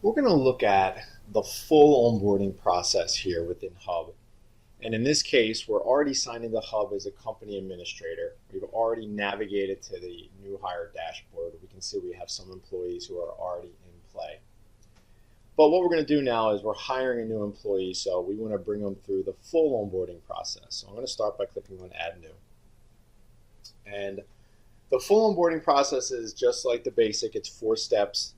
We're going to look at the full onboarding process here within Hub. And in this case, we're already signed into Hub as a company administrator. We've already navigated to the new hire dashboard. We can see we have some employees who are already in play. But what we're going to do now is we're hiring a new employee, so we want to bring them through the full onboarding process. So I'm going to start by clicking on Add New. And the full onboarding process is just like the basic. It's 4 steps.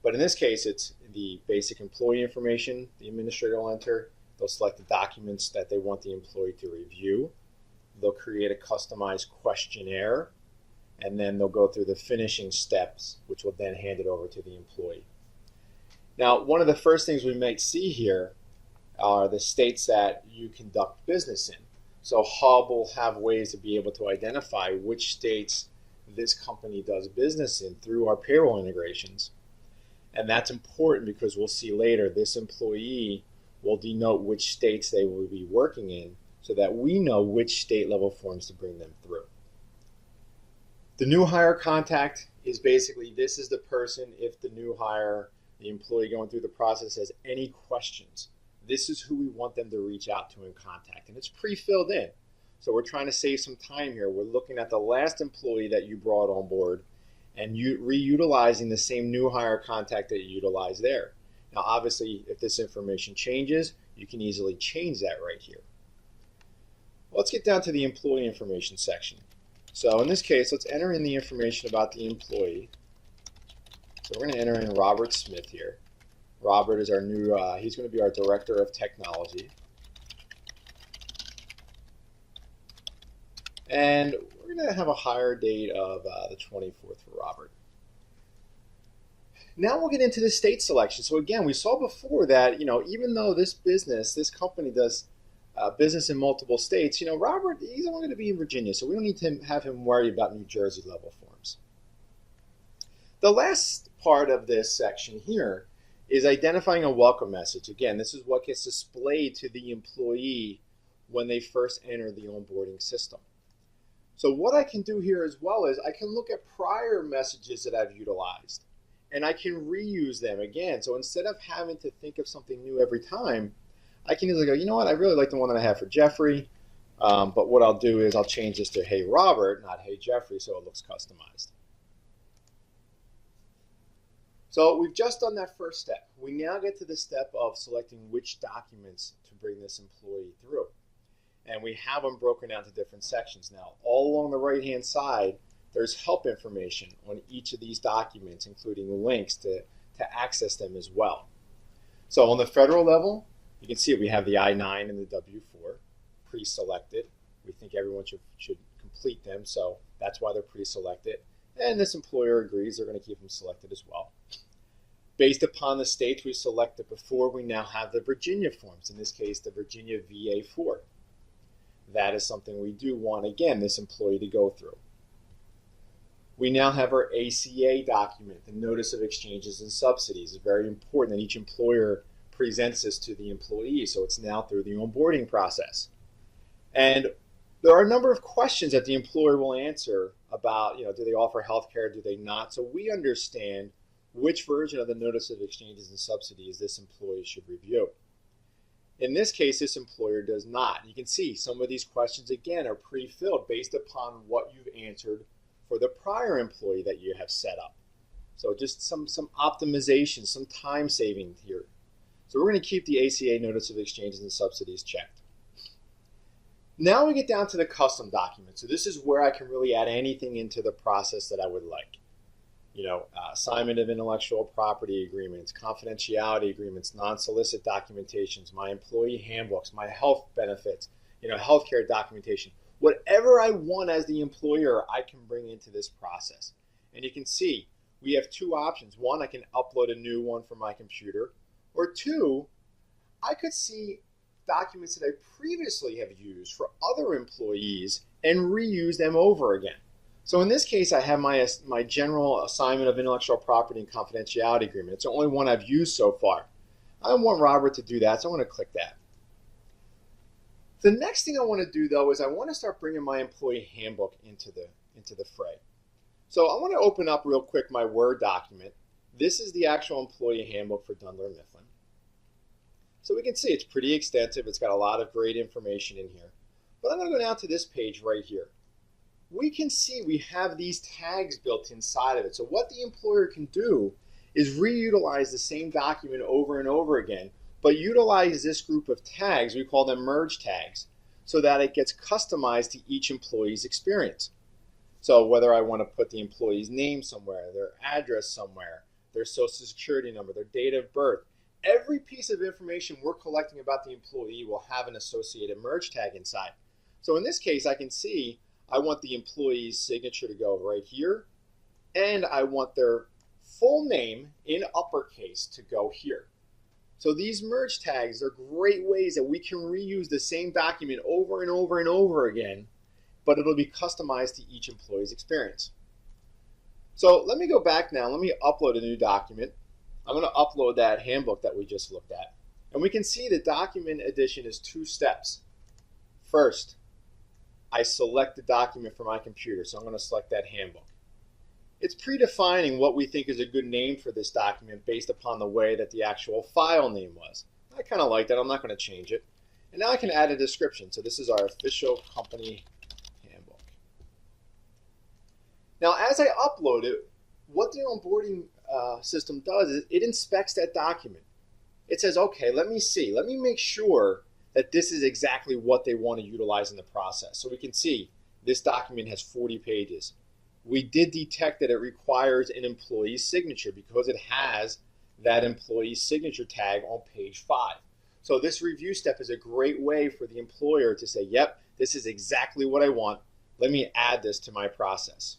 But in this case, it's the basic employee information the administrator will enter. They'll select the documents that they want the employee to review. They'll create a customized questionnaire, and then they'll go through the finishing steps, which will then hand it over to the employee. Now, one of the first things we might see here are the states that you conduct business in. So Hub will have ways to be able to identify which states this company does business in through our payroll integrations. And that's important because we'll see later this employee will denote which states they will be working in so that we know which state level forms to bring them through. The new hire contact is basically, this is the person, if the new hire, the employee going through the process has any questions, this is who we want them to reach out to and contact. And it's pre-filled in. So we're trying to save some time here. We're looking at the last employee that you brought on board and reutilizing the same new hire contact that you utilized there. Now, obviously, if this information changes, you can easily change that right here. Let's get down to the employee information section. So in this case, let's enter in the information about the employee. So we're going to enter in Robert Smith here. Robert is our new, he's going to be our Director of Technology. And we're going to have a hire date of the 24th for Robert. Now we'll get into the state selection. So again, we saw before that, even though this company does business in multiple states, Robert, he's only going to be in Virginia, so we don't need to have him worry about New Jersey level forms. The last part of this section here is identifying a welcome message. Again, this is what gets displayed to the employee when they first enter the onboarding system. So what I can do here as well is I can look at prior messages that I've utilized and I can reuse them again. So instead of having to think of something new every time, I can easily go, you know what, I really like the one that I have for Jeffrey, but what I'll do is I'll change this to Hey Robert, not Hey Jeffrey, so it looks customized. So we've just done that first step. We now get to the step of selecting which documents to bring this employee through. And we have them broken down to different sections. Now, all along the right-hand side, there's help information on each of these documents, including links to access them as well. So on the federal level, you can see we have the I-9 and the W-4 pre-selected. We think everyone should complete them, so that's why they're pre-selected. And this employer agrees they're going to keep them selected as well. Based upon the states we selected before, we now have the Virginia forms, in this case, the Virginia VA-4. That is something we do want, again, this employee to go through. We now have our ACA document, the Notice of Exchanges and Subsidies. It's very important that each employer presents this to the employee, so it's now through the onboarding process. And there are a number of questions that the employer will answer about, do they offer health care, do they not? So we understand which version of the Notice of Exchanges and Subsidies this employee should review. In this case, this employer does not. You can see some of these questions, again, are pre-filled based upon what you've answered for the prior employee that you have set up. So just some optimization, some time saving here. So we're going to keep the ACA Notice of Exchanges and Subsidies checked. Now we get down to the custom document. So this is where I can really add anything into the process that I would like. Assignment of intellectual property agreements, confidentiality agreements, non-solicit documentations, my employee handbooks, my health benefits, healthcare documentation. Whatever I want as the employer, I can bring into this process. And you can see we have 2 options. One, I can upload a new one from my computer. Or 2, I could see documents that I previously have used for other employees and reuse them over again. So in this case, I have my general assignment of intellectual property and confidentiality agreement. It's the only one I've used so far. I want Robert to do that, so I'm going to click that. The next thing I want to do, though, is I want to start bringing my employee handbook into the fray. So I want to open up real quick my Word document, This is the actual employee handbook for Dunder Mifflin. So we can see it's pretty extensive. It's got a lot of great information in here. But I'm going to go down to this page right here. We can see we have these tags built inside of it. So what the employer can do is reutilize the same document over and over again, but utilize this group of tags, we call them merge tags, so that it gets customized to each employee's experience. So whether I want to put the employee's name somewhere, their address somewhere, their social security number, their date of birth, every piece of information we're collecting about the employee will have an associated merge tag inside. So in this case, I can see I want the employee's signature to go right here, and I want their full name in uppercase to go here. So these merge tags are great ways that we can reuse the same document over and over and over again, but it'll be customized to each employee's experience. So let me go back now. Let me upload a new document. I'm going to upload that handbook that we just looked at. And we can see the document addition is 2 steps. First, I select the document from my computer. So I'm going to select that handbook. It's predefining what we think is a good name for this document based upon the way that the actual file name was. I kind of like that. I'm not going to change it. And now I can add a description. So this is our official company handbook. Now as I upload it, what the onboarding system does is it inspects that document. It says, okay, let me see. Let me make sure that this is exactly what they want to utilize in the process. So we can see this document has 40 pages. We did detect that it requires an employee's signature because it has that employee's signature tag on page 5. So this review step is a great way for the employer to say, yep, this is exactly what I want. Let me add this to my process.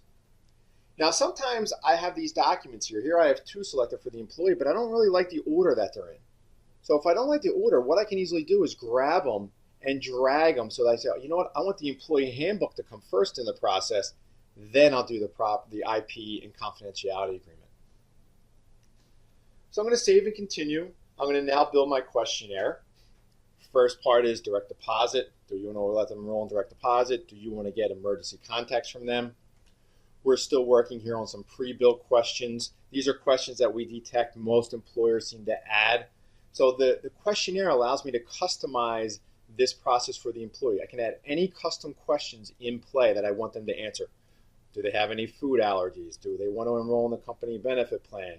Now sometimes I have these documents here. Here I have 2 selected for the employee, but I don't really like the order that they're in. So if I don't like the order, what I can easily do is grab them and drag them so that I say, you know what, I want the employee handbook to come first in the process, then I'll do the IP and confidentiality agreement. So I'm going to save and continue. I'm going to now build my questionnaire. First part is direct deposit. Do you want to let them enroll in direct deposit? Do you want to get emergency contacts from them? We're still working here on some pre-built questions. These are questions that we detect most employers seem to add. So the questionnaire allows me to customize this process for the employee. I can add any custom questions in play that I want them to answer. Do they have any food allergies? Do they want to enroll in the company benefit plan?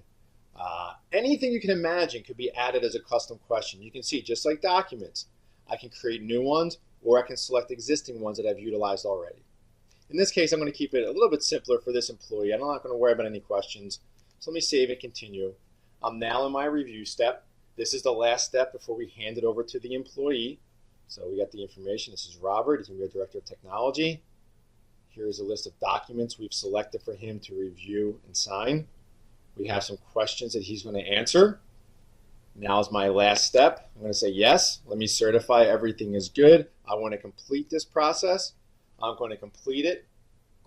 Anything you can imagine could be added as a custom question. You can see, just like documents, I can create new ones, or I can select existing ones that I've utilized already. In this case, I'm going to keep it a little bit simpler for this employee. I'm not going to worry about any questions. So let me save and continue. I'm now in my review step. This is the last step before we hand it over to the employee. So we got the information. This is Robert. He's going to be our Director of Technology. Here's a list of documents we've selected for him to review and sign. We have some questions that he's going to answer. Now is my last step. I'm going to say yes. Let me certify everything is good. I want to complete this process. I'm going to complete it.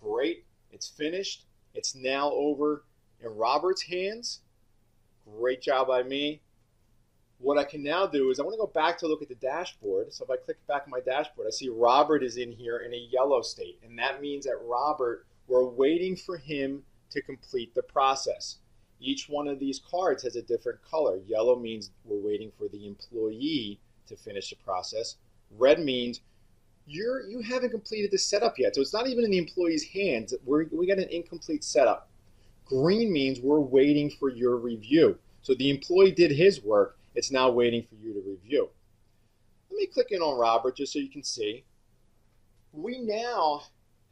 Great. It's finished. It's now over in Robert's hands. Great job by me. What I can now do is I want to go back to look at the dashboard. So if I click back on my dashboard, I see Robert is in here in a yellow state. And that means that Robert, we're waiting for him to complete the process. Each one of these cards has a different color. Yellow means we're waiting for the employee to finish the process. Red means you haven't completed the setup yet. So it's not even in the employee's hands. We got an incomplete setup. Green means we're waiting for your review. So the employee did his work. It's now waiting for you to review. Let me click in on Robert just so you can see. We now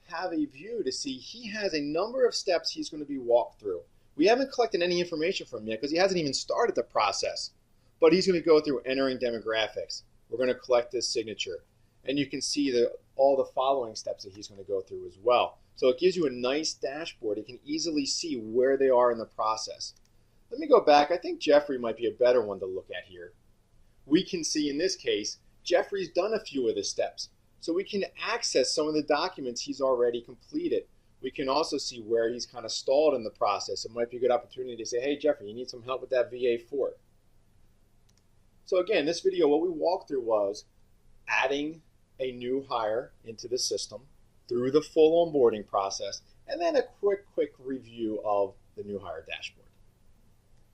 have a view to see he has a number of steps he's going to be walked through. We haven't collected any information from him yet because he hasn't even started the process. But he's going to go through entering demographics. We're going to collect his signature. And you can see all the following steps that he's going to go through as well. So it gives you a nice dashboard. You can easily see where they are in the process. Let me go back. I think Jeffrey might be a better one to look at here. We can see in this case, Jeffrey's done a few of the steps. So we can access some of the documents he's already completed. We can also see where he's kind of stalled in the process. It might be a good opportunity to say, hey, Jeffrey, you need some help with that VA form. So again, this video, what we walked through was adding a new hire into the system through the full onboarding process, and then a quick review of the new hire dashboard.